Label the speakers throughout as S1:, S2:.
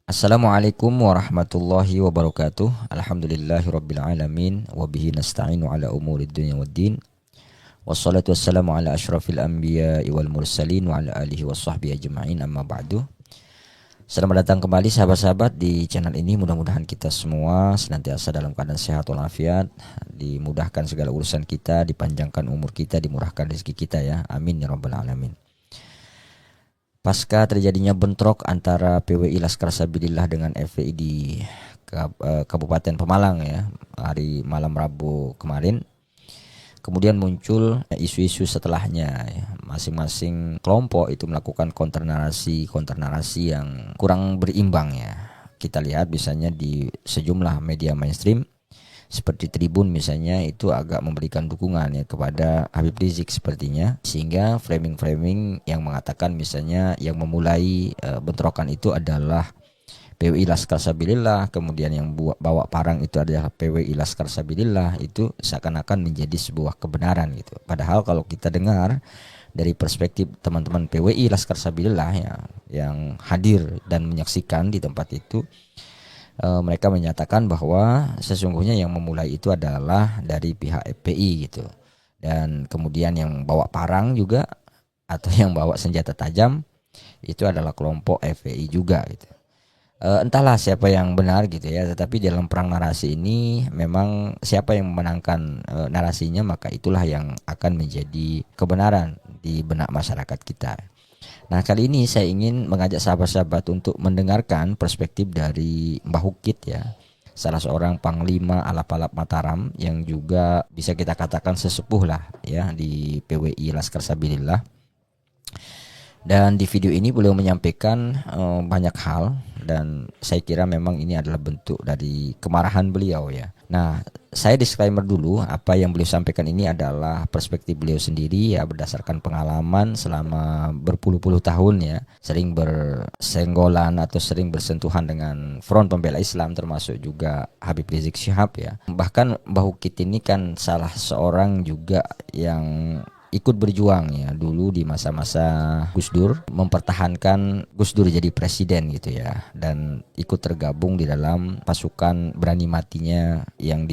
S1: Assalamualaikum warahmatullahi wabarakatuh. Alhamdulillahirabbil alamin wa bihi nasta'inu ala umurid dunya waddin. Wassalatu wassalamu ala asyrafil anbiya'i wal mursalin wa ala alihi washabbihi ajma'in, amma ba'du. Selamat datang kembali sahabat-sahabat di channel ini. Mudah-mudahan kita semua senantiasa dalam keadaan sehat walafiat, dimudahkan segala urusan kita, dipanjangkan umur kita, dimurahkan rezeki kita ya. Amin ya rabbal alamin. Pasca terjadinya bentrok antara PWI Laskar Sabilillah dengan FPI di Kabupaten Pemalang ya, hari malam Rabu kemarin, kemudian muncul isu-isu setelahnya ya. Masing-masing kelompok itu melakukan konter narasi yang kurang berimbang ya. Kita lihat misalnya di sejumlah media mainstream seperti Tribun misalnya, itu agak memberikan dukungan ya kepada Habib Rizik sepertinya, sehingga framing-framing yang mengatakan misalnya yang memulai bentrokan itu adalah PWI Laskar Sabilillah, kemudian yang bawa parang itu adalah PWI Laskar Sabilillah, itu seakan-akan menjadi sebuah kebenaran gitu. Padahal kalau kita dengar dari perspektif teman-teman PWI Laskar Sabilillah ya, yang hadir dan menyaksikan di tempat itu, mereka menyatakan bahwa sesungguhnya yang memulai itu adalah dari pihak FPI gitu. Dan kemudian yang bawa parang juga atau yang bawa senjata tajam itu adalah kelompok FPI juga gitu. Entahlah siapa yang benar gitu ya, tetapi dalam perang narasi ini memang siapa yang memenangkan narasinya, maka itulah yang akan menjadi kebenaran di benak masyarakat kita. Nah, kali ini saya ingin mengajak sahabat-sahabat untuk mendengarkan perspektif dari Mbah Hukit ya, salah seorang panglima Alap-Alap Mataram yang juga bisa kita katakan sesepuh lah ya di PWI Laskar Sabilillah. Dan di video ini beliau menyampaikan banyak hal, dan saya kira memang ini adalah bentuk dari kemarahan beliau ya. Nah, saya disclaimer dulu, apa yang beliau sampaikan ini adalah perspektif beliau sendiri ya, berdasarkan pengalaman selama berpuluh-puluh tahun ya, sering bersenggolan atau sering bersentuhan dengan Front Pembela Islam, termasuk juga Habib Rizik Syihab ya. Bahkan Mbah Hukit ini kan salah seorang juga yang ikut berjuang ya dulu di masa-masa Gus Dur, mempertahankan Gus Dur jadi presiden gitu ya, dan ikut tergabung di dalam pasukan berani matinya yang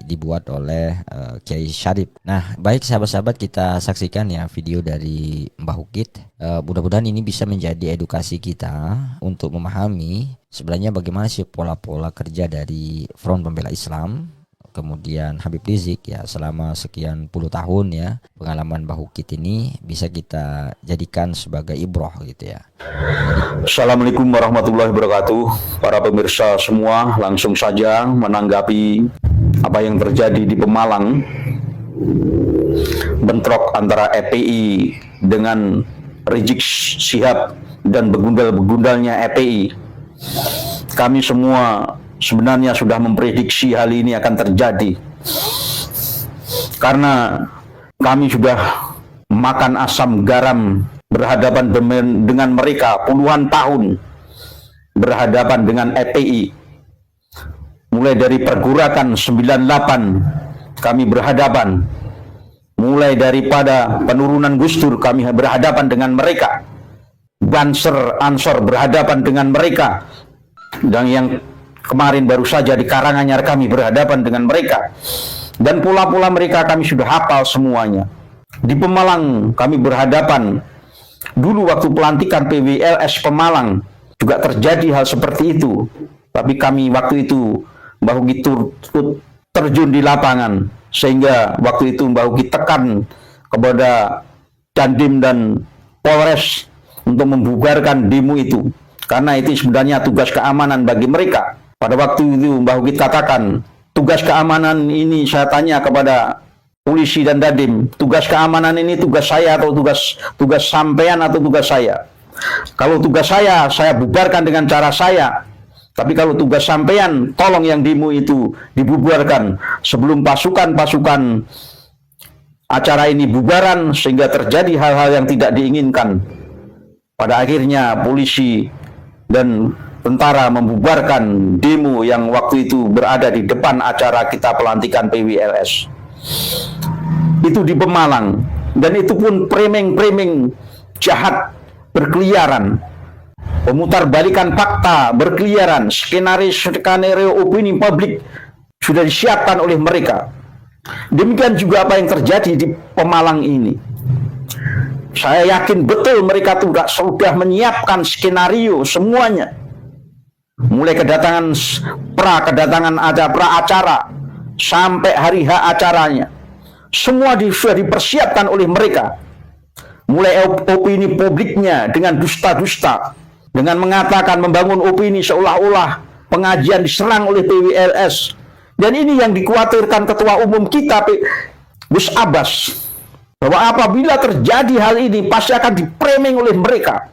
S1: dibuat oleh Kiai Syarif. Nah, baik sahabat-sahabat, kita saksikan ya video dari Mbah Hukit. Mudah-mudahan ini bisa menjadi edukasi kita untuk memahami sebenarnya bagaimana sih pola-pola kerja dari Front Pembela Islam, kemudian Habib Rizik ya, selama sekian puluh tahun ya. Pengalaman Mbah Hukit ini bisa kita jadikan sebagai ibroh gitu ya.
S2: Assalamualaikum warahmatullahi wabarakatuh. Para pemirsa semua, langsung saja menanggapi apa yang terjadi di Pemalang, bentrok antara FPI dengan Rizik Syihab dan begundal-begundalnya FPI. Kami semua sebenarnya sudah memprediksi hal ini akan terjadi, karena kami sudah makan asam garam berhadapan dengan mereka puluhan tahun, berhadapan dengan FPI. Mulai dari pergurakan 98 kami berhadapan, mulai daripada penurunan Gus Dur kami berhadapan dengan mereka, Banser Ansor berhadapan dengan mereka, dan yang kemarin baru saja di Karanganyar kami berhadapan dengan mereka, dan pula-pula mereka kami sudah hafal semuanya. Di Pemalang kami berhadapan, dulu waktu pelantikan PWLS Pemalang juga terjadi hal seperti itu, tapi kami waktu itu Mbah Hukit terjun di lapangan, sehingga waktu itu Mbah Hukit tekan kepada Dandim dan Polres untuk membubarkan demo itu, karena itu sebenarnya tugas keamanan bagi mereka. Pada waktu itu Mbah Hukit katakan, tugas keamanan ini, saya tanya kepada polisi dan Dandim, tugas keamanan ini tugas saya atau tugas sampean atau tugas saya? Kalau tugas saya bubarkan dengan cara saya. Tapi kalau tugas sampean, tolong yang demo itu dibubarkan sebelum pasukan acara ini bubaran, sehingga terjadi hal-hal yang tidak diinginkan. Pada akhirnya polisi dan tentara membubarkan demo yang waktu itu berada di depan acara kita pelantikan PWLS. Itu di Pemalang, dan itu pun framing jahat berkeliaran. pemutarbalikan fakta berkeliaran, skenario opini publik sudah disiapkan oleh mereka. Demikian juga apa yang terjadi di Pemalang ini. Saya yakin betul mereka sudah menyiapkan skenario semuanya. Mulai kedatangan pra acara sampai hari H acaranya. Semua sudah dipersiapkan oleh mereka. Mulai opini publiknya dengan dusta-dusta, dengan mengatakan membangun opini seolah-olah pengajian diserang oleh PWLS. Dan ini yang dikhawatirkan Ketua Umum kita, Gus Abbas, bahwa apabila terjadi hal ini pasti akan dipraming oleh mereka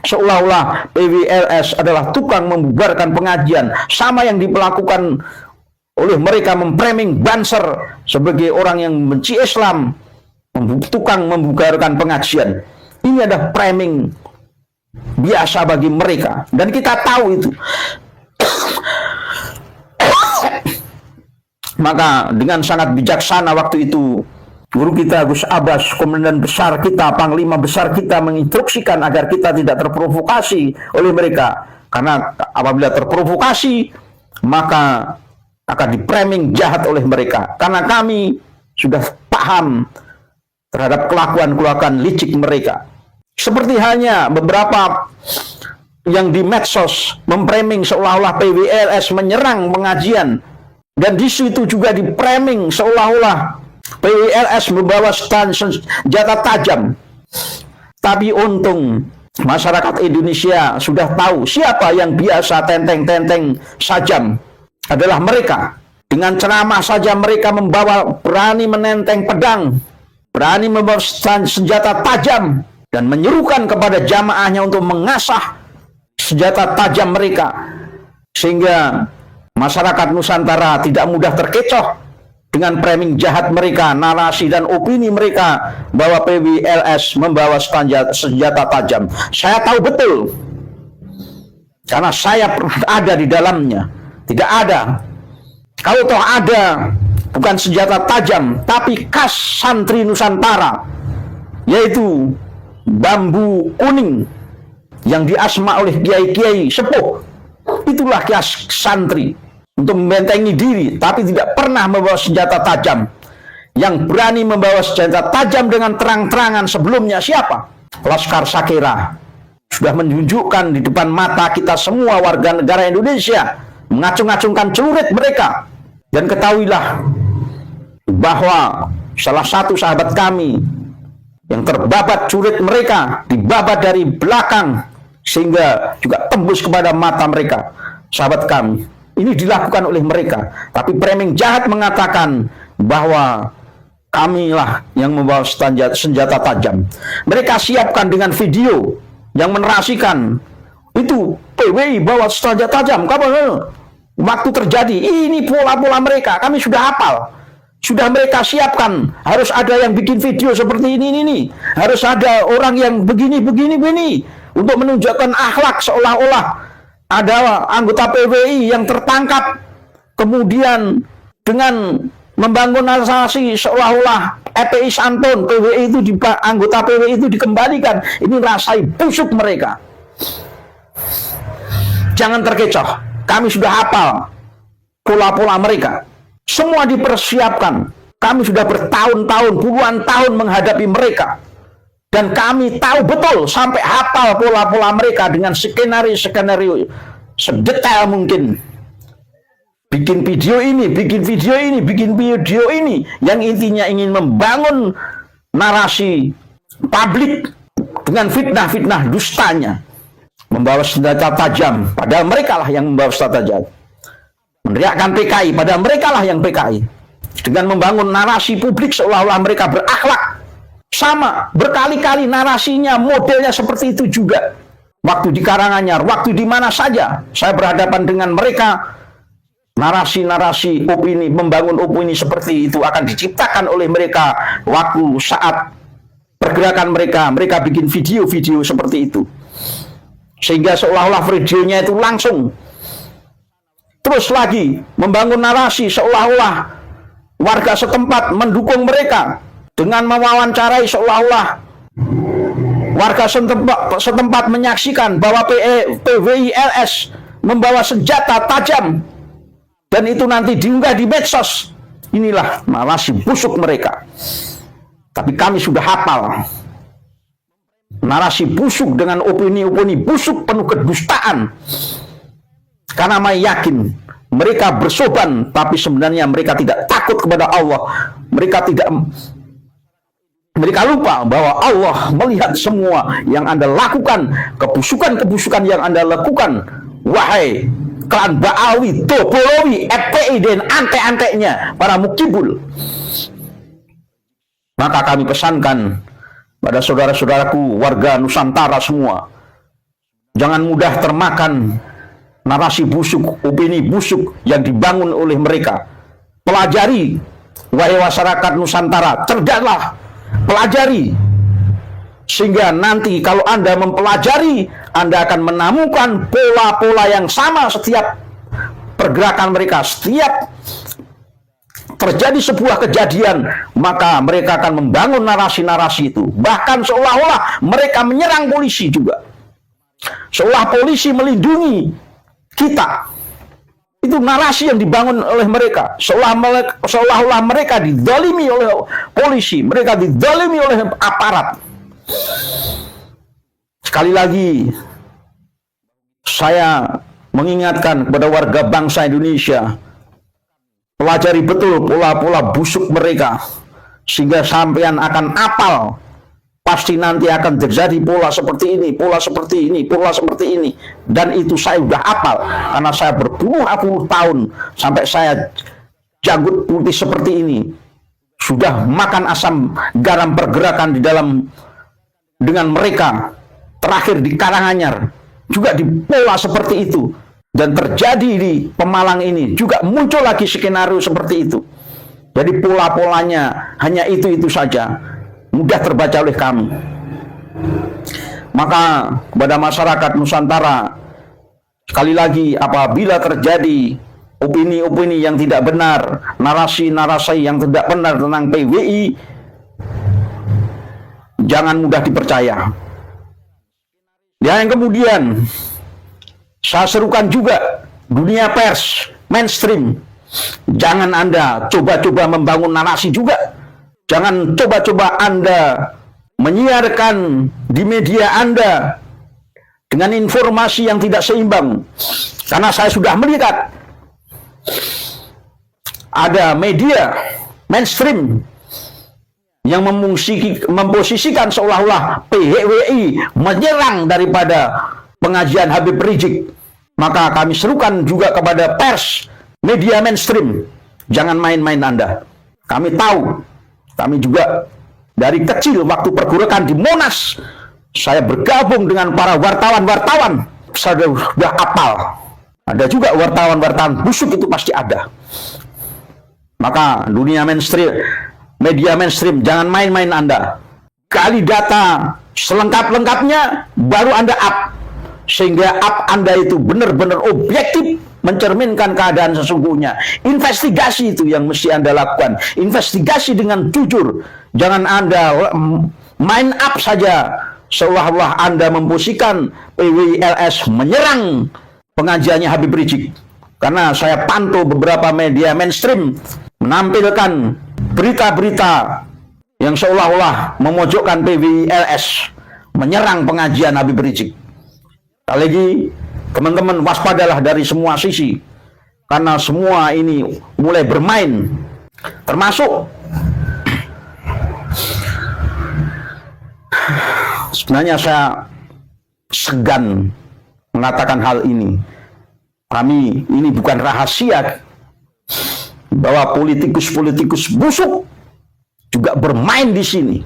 S2: seolah-olah PWLS adalah tukang membubarkan pengajian, sama yang dilakukan oleh mereka memframing Banser sebagai orang yang membenci Islam, tukang membubarkan pengajian. Ini adalah framing biasa bagi mereka, dan kita tahu itu. Maka dengan sangat bijaksana waktu itu guru kita Gus Abbas, komandan besar kita, panglima besar kita, menginstruksikan agar kita tidak terprovokasi oleh mereka, karena apabila terprovokasi maka akan dipraming jahat oleh mereka, karena kami sudah paham terhadap kelakuan licik mereka. Seperti halnya beberapa yang di medsos memframing seolah-olah PWLS menyerang pengajian, dan di situ juga dipraming seolah-olah PWLS membawa senjata tajam. Tapi untung masyarakat Indonesia sudah tahu siapa yang biasa tenteng-tenteng sajam adalah mereka. Dengan ceramah saja mereka berani menenteng pedang, berani membawa senjata tajam, dan menyerukan kepada jamaahnya untuk mengasah senjata tajam mereka, sehingga masyarakat Nusantara tidak mudah terkecoh dengan framing jahat mereka, narasi dan opini mereka bahwa PWLS membawa senjata tajam. Saya tahu betul, karena saya pernah ada di dalamnya. Tidak ada. Kalau toh ada, bukan senjata tajam, tapi khas santri Nusantara, yaitu bambu kuning yang diasma oleh kiai-kiai sepuh. Itulah khas santri, untuk membentengi diri, tapi tidak pernah membawa senjata tajam. Yang berani membawa senjata tajam dengan terang-terangan sebelumnya siapa? Laskar Sakera. Sudah menunjukkan di depan mata kita semua warga negara Indonesia, mengacung-acungkan celurit mereka. Dan ketahuilah bahwa salah satu sahabat kami yang terbabat celurit mereka, dibabat dari belakang sehingga juga tembus kepada mata mereka, sahabat kami. Ini dilakukan oleh mereka, tapi framing jahat mengatakan bahwa kamilah yang membawa senjata tajam. Mereka siapkan dengan video yang menarasikan itu PWI bawa senjata tajam. Waktu terjadi ini pola-pola mereka, kami sudah hafal, sudah mereka siapkan. Harus ada yang bikin video seperti ini. Harus ada orang yang begini untuk menunjukkan akhlak seolah-olah ada anggota PWI yang tertangkap, kemudian dengan membangun narasi seolah-olah FPI Santun, PWI itu anggota PWI itu dikembalikan. Ini rasai busuk mereka. Jangan terkecoh, kami sudah hafal pola-pola mereka. Semua dipersiapkan. Kami sudah bertahun-tahun, puluhan tahun menghadapi mereka. Dan kami tahu betul, sampai hafal pola-pola mereka dengan skenario-skenario sedetail mungkin. Bikin video ini, yang intinya ingin membangun narasi publik dengan fitnah-fitnah dustanya. Membawa senjata tajam, padahal mereka lah yang membawa senjata tajam. Meneriakkan PKI, padahal mereka lah yang PKI. Dengan membangun narasi publik seolah-olah mereka berakhlak. Sama, berkali-kali narasinya, modelnya seperti itu juga. Waktu di Karanganyar, waktu di mana saja, saya berhadapan dengan mereka. Narasi-narasi opini, membangun opini seperti itu akan diciptakan oleh mereka. Waktu saat pergerakan mereka bikin video-video seperti itu. Sehingga seolah-olah videonya itu langsung. Terus lagi, membangun narasi seolah-olah warga setempat mendukung mereka. Dengan mewawancarai seolah-olah Warga setempat menyaksikan bahwa PWI LS membawa senjata tajam, dan itu nanti diunggah di medsos. Inilah narasi busuk mereka. Tapi kami sudah hafal narasi busuk dengan opini-opini busuk penuh kedustaan. Karena kami yakin mereka bersoban, tapi sebenarnya mereka tidak takut kepada Allah. Mereka lupa bahwa Allah melihat semua yang Anda lakukan, kebusukan-kebusukan yang Anda lakukan. Wahai klan Ba'awi, Dobolowi, FPI, dan ante-antenya, para mukibul. Maka kami pesankan pada saudara-saudaraku warga Nusantara semua, jangan mudah termakan narasi busuk, opini busuk yang dibangun oleh mereka. Pelajari, wahai masyarakat Nusantara, cerdaslah, pelajari. Sehingga nanti kalau Anda mempelajari, Anda akan menemukan pola-pola yang sama setiap pergerakan mereka. Setiap terjadi sebuah kejadian, maka mereka akan membangun narasi-narasi itu. Bahkan seolah-olah mereka menyerang polisi juga. Seolah polisi melindungi kita. Itu narasi yang dibangun oleh mereka. Seolah-olah mereka dizalimi oleh polisi, mereka dizalimi oleh aparat. Sekali lagi, saya mengingatkan kepada warga bangsa Indonesia, pelajari betul pola-pola busuk mereka, sehingga sampean akan apal. Pasti nanti akan terjadi pola seperti ini, pola seperti ini, pola seperti ini. Dan itu saya sudah apal, karena saya berpuluh-puluh tahun sampai saya janggut putih seperti ini. Sudah makan asam garam pergerakan di dalam dengan mereka. Terakhir di Karanganyar juga di pola seperti itu. Dan terjadi di Pemalang ini juga muncul lagi skenario seperti itu. Jadi pola-polanya hanya itu-itu saja, mudah terbaca oleh kami. Maka kepada masyarakat Nusantara, sekali lagi, apabila terjadi opini-opini yang tidak benar, narasi-narasi yang tidak benar tentang PWI, jangan mudah dipercaya. Yang kemudian saya serukan juga dunia pers mainstream, jangan Anda coba-coba membangun narasi juga. Jangan coba-coba Anda menyiarkan di media Anda dengan informasi yang tidak seimbang. Karena saya sudah melihat ada media mainstream yang memposisikan seolah-olah PWI menyerang daripada pengajian Habib Rizik. Maka kami serukan juga kepada pers, media mainstream, jangan main-main Anda. Kami tahu, kami juga dari kecil waktu pergerakan di Monas, saya bergabung dengan para wartawan-wartawan. Saya sudah apal. Ada juga wartawan-wartawan busuk, itu pasti ada. Maka dunia mainstream, media mainstream, jangan main-main Anda. Gali data selengkap-lengkapnya, baru Anda up. Sehingga up Anda itu benar-benar objektif, mencerminkan keadaan sesungguhnya. Investigasi itu yang mesti Anda lakukan. Investigasi dengan jujur. Jangan Anda main up saja, seolah-olah Anda memposisikan PWILS menyerang pengajiannya Habib Rizik. Karena saya pantau beberapa media mainstream menampilkan berita-berita yang seolah-olah memojokkan PWILS menyerang pengajian Habib Rizik. Sekali lagi, teman-teman waspadalah dari semua sisi, karena semua ini mulai bermain, termasuk sebenarnya saya segan mengatakan hal ini. Kami ini bukan rahasia bahwa politikus-politikus busuk juga bermain di sini.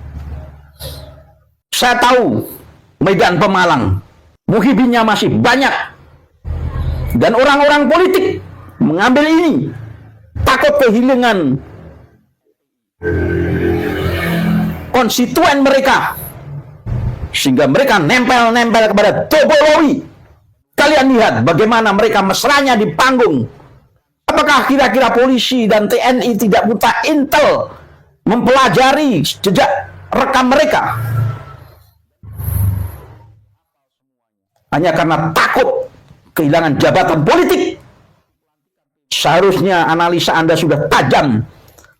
S2: Saya tahu Medan Pemalang muhibinnya masih banyak, dan orang-orang politik mengambil ini takut kehilangan konstituen mereka, sehingga mereka nempel-nempel kepada Dobolowi. Kalian lihat bagaimana mereka mesranya di panggung. Apakah kira-kira polisi dan TNI tidak buta intel mempelajari jejak rekam mereka? hanya karena takut kehilangan jabatan politik. Seharusnya analisa Anda sudah tajam,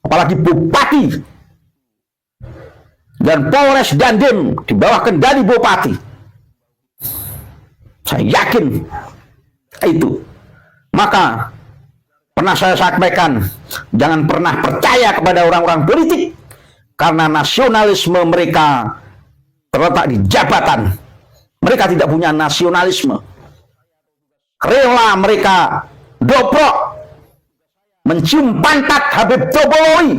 S2: apalagi bupati dan Polres Dandim di bawah kendali bupati. Saya yakin itu. Maka pernah saya sampaikan, jangan pernah percaya kepada orang-orang politik, karena nasionalisme mereka terletak di jabatan. Mereka tidak punya nasionalisme. Rela mereka dobrok mencium pantat Habib Topolowi,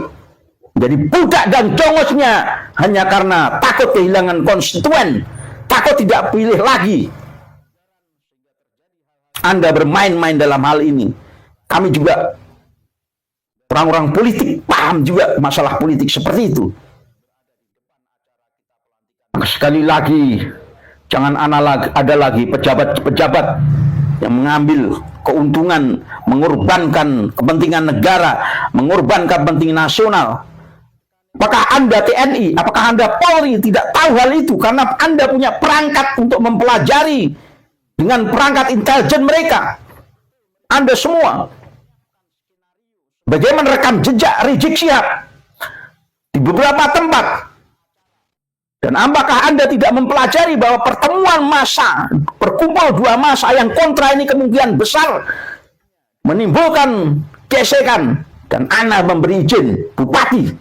S2: jadi budak dan jongosnya hanya karena takut kehilangan konstituen, takut tidak pilih lagi. Anda bermain-main dalam hal ini. Kami juga orang-orang politik paham juga masalah politik seperti itu. Maka sekali lagi, jangan ada lagi pejabat-pejabat yang mengambil keuntungan, mengorbankan kepentingan negara, mengorbankan kepentingan nasional. Apakah Anda TNI, apakah Anda Polri tidak tahu hal itu? Karena Anda punya perangkat untuk mempelajari dengan perangkat intelijen mereka. Anda semua. Bagaimana rekam jejak Rizik Syihab di beberapa tempat. Dan apakah Anda tidak mempelajari bahwa pertemuan massa, berkumpul dua massa yang kontra ini kemungkinan besar menimbulkan gesekan, dan Anda memberi izin bupati.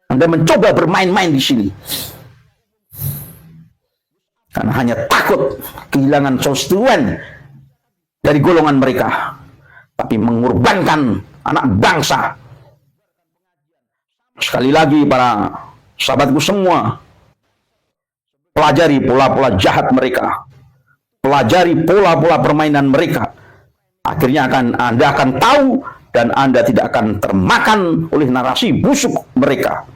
S2: Anda mencoba bermain-main di sini. Karena hanya takut kehilangan konstituen dari golongan mereka, tapi mengorbankan anak bangsa. Sekali lagi para sahabatku semua, pelajari pola-pola jahat mereka, pelajari pola-pola permainan mereka. Akhirnya Anda akan tahu, dan Anda tidak akan termakan oleh narasi busuk mereka.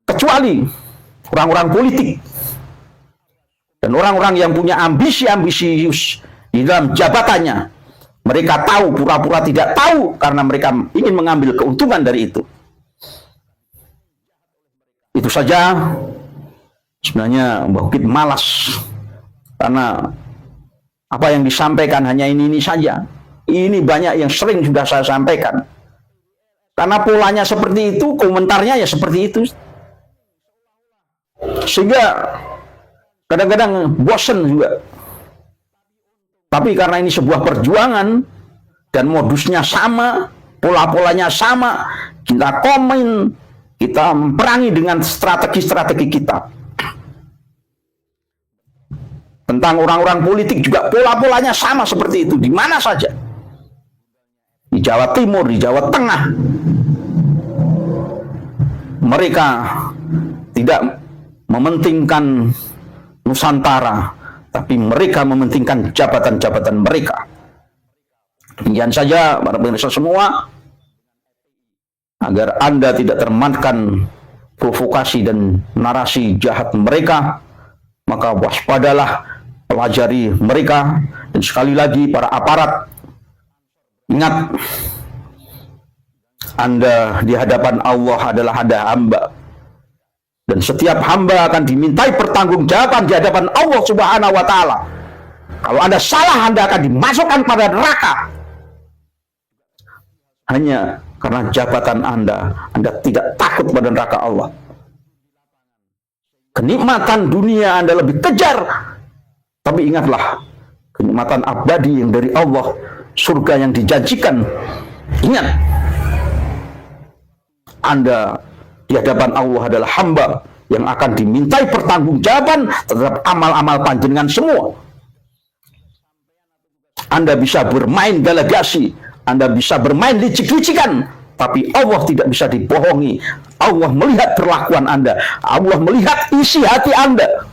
S2: Kecuali orang-orang politik dan orang-orang yang punya ambisi-ambisius di dalam jabatannya. Mereka tahu, pura-pura tidak tahu, karena mereka ingin mengambil keuntungan dari itu. Itu saja. Sebenarnya Mbah Ukit malas, karena apa yang disampaikan hanya ini saja. Ini banyak yang sering sudah saya sampaikan. Karena polanya seperti itu, komentarnya ya seperti itu. Sehingga kadang-kadang bosan juga. Tapi karena ini sebuah perjuangan dan modusnya sama, pola-polanya sama, kita komen, kita memerangi dengan strategi-strategi kita. Tentang orang-orang politik juga pola-polanya sama seperti itu, di mana saja. Di Jawa Timur, di Jawa Tengah. Mereka tidak mementingkan Nusantara, tapi mereka mementingkan jabatan-jabatan mereka. Demikian saja para pemirsa semua, agar Anda tidak termakan provokasi dan narasi jahat mereka, maka waspadalah, pelajari mereka. Dan sekali lagi para aparat, ingat, Anda di hadapan Allah adalah ada hamba. Dan setiap hamba akan dimintai pertanggungjawaban di hadapan Allah Subhanahu wa Ta'ala. Kalau Anda salah, Anda akan dimasukkan pada neraka. Hanya karena jabatan Anda tidak takut pada neraka Allah. Kenikmatan dunia Anda lebih kejar, tapi ingatlah, kenikmatan abadi yang dari Allah, surga yang dijanjikan. Ingat, Anda di hadapan Allah adalah hamba yang akan dimintai pertanggungjawaban terhadap amal-amal panjenengan semua. Anda bisa bermain delegasi, Anda bisa bermain licik-licikan, tapi Allah tidak bisa dibohongi. Allah melihat perlakuan Anda, Allah melihat isi hati Anda.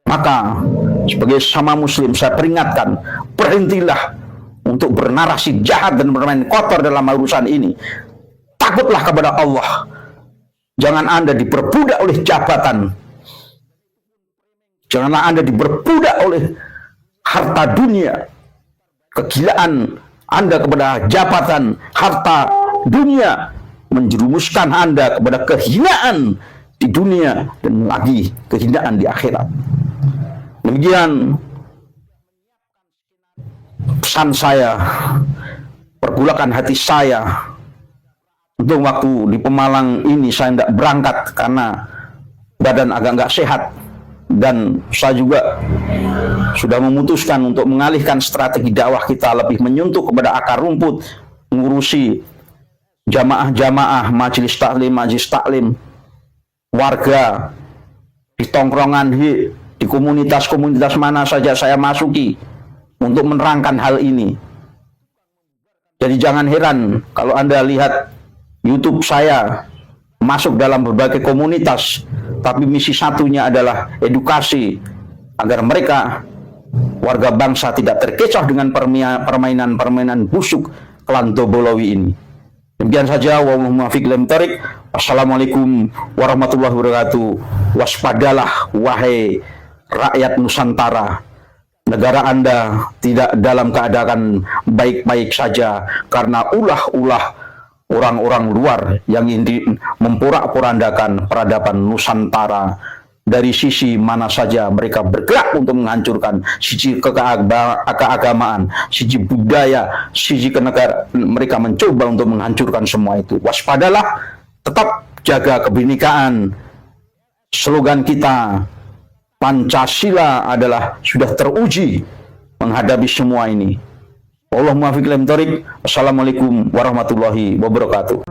S2: Maka sebagai sama muslim saya peringatkan, berhentilah untuk bernarasi jahat dan bermain kotor dalam urusan ini. Takutlah kepada Allah. Jangan Anda diperbudak oleh jabatan. Janganlah Anda diperbudak oleh harta dunia. Kegilaan Anda kepada jabatan, harta dunia menjerumuskan Anda kepada kehinaan, di dunia dan lagi kehinaan di akhirat. Demikian pesan saya, pergulakan hati saya. Untuk waktu di Pemalang ini saya tidak berangkat karena badan agak nggak sehat, dan saya juga sudah memutuskan untuk mengalihkan strategi dakwah kita lebih menyentuh kepada akar rumput, mengurusi jamaah-jamaah, majelis taklim, warga, di tongkrongan, di komunitas-komunitas mana saja saya masuki untuk menerangkan hal ini. Jadi jangan heran kalau Anda lihat YouTube saya masuk dalam berbagai komunitas, tapi misi satunya adalah edukasi agar mereka, warga bangsa, tidak terkecoh dengan permainan-permainan busuk klan Tobolowi ini. Demikian saja, wallahu muwaffiq ila thoriq. Wassalamualaikum warahmatullahi wabarakatuh. Waspadalah wahai rakyat Nusantara. Negara Anda tidak dalam keadaan baik-baik saja karena ulah-ulah orang-orang luar yang ingin memporak-porandakan peradaban Nusantara. Dari sisi mana saja mereka bergerak untuk menghancurkan, sisi keagamaan, sisi budaya, sisi kenegaraan, mereka mencoba untuk menghancurkan semua itu. Waspadalah, tetap jaga kebinekaan. Slogan kita, Pancasila, adalah sudah teruji menghadapi semua ini. Allahumma fiqh lam tarik. Wassalamualaikum warahmatullahi wabarakatuh.